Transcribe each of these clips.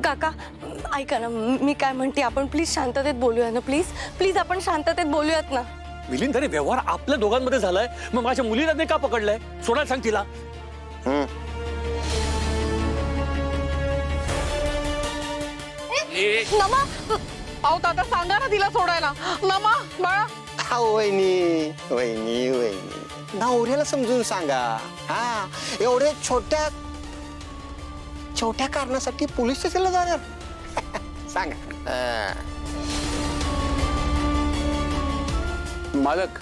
काका ऐका ना, मी काय म्हणते, आपण प्लीज शांततेत बोलूया ना, प्लीज प्लीज आपण शांततेत बोलूयात ना. मिलिंद, अरे व्यवहार आपल्या दोघांमध्ये झालाय, मग माझ्या मुलीला नाही का पकडलंय? सोडायला सांग तिला. नमा, अहो दादा सांगा ना तिला सोडायला. नमा बाळा. वहिनी वहिनी वहिनी नवऱ्याला समजून सांगा. हा, एवढे छोट्या छोट्या कारणासाठी पोलीस स्टेशनला जाणार? सांगा. मालक,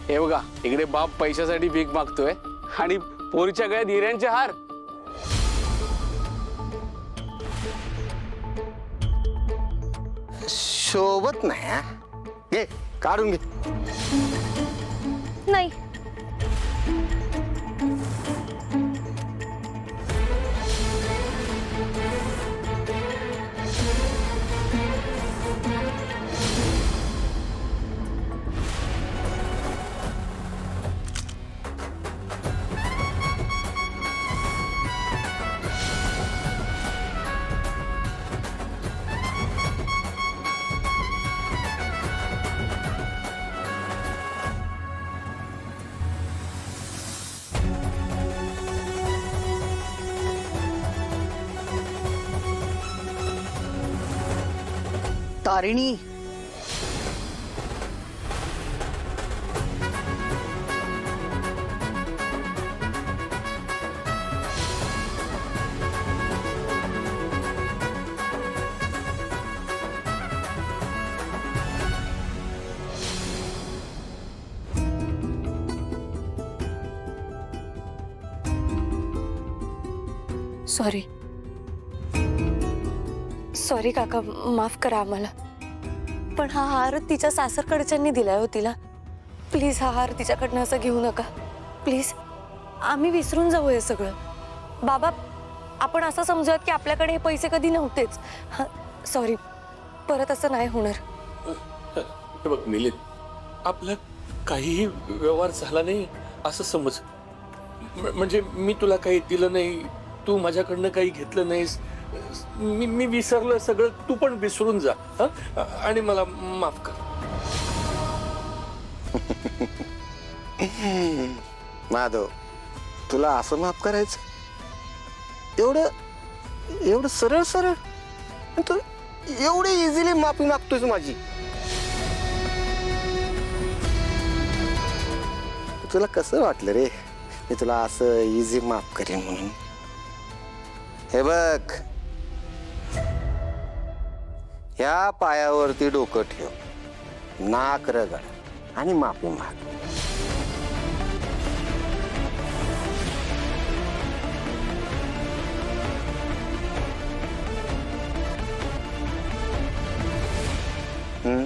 हे बघा, इकडे बाप पैशासाठी भीक मागतोय आणि पोरीच्या गळ्यात हिऱ्यांचे हार. सोबत नाही. हा, घे काढून घे. नाही. तारिणी, सॉरी सॉरी काका, माफ करा आम्हाला. पण हा हार तिच्या सासरकडच्यांनी दिलाय हो तिला. प्लीज हा हार तिच्याकडनं असं घेऊ नका प्लीज. आम्ही विसरून जाऊ हे सगळं. बाबा, आपण असं समजूयात की आपल्याकडे हे पैसे कधी नव्हतेच. सॉरी, परत असं नाही होणार. हे बघ मिलिंद, आपला काहीही व्यवहार झाला नाही असं समज. म्हणजे मी तुला काही दिलं नाही, तू माझ्याकडनं काही घेतलं नाहीस. मी विसरलं सगळं, तू पण विसरून जा. आणि मला माफ कर. माधव, तुला असं माफ करायचं? एवढं एवढं सरळ सरळ तू एवढी इझिली माफी मागतोयस माझी? तुला कसं वाटलं रे मी तुला असं इझी माफ करेन म्हणून? हे बघ, ह्या पायावरती डोकं ठेव, नाक रगड आणि माफी माग. हम्म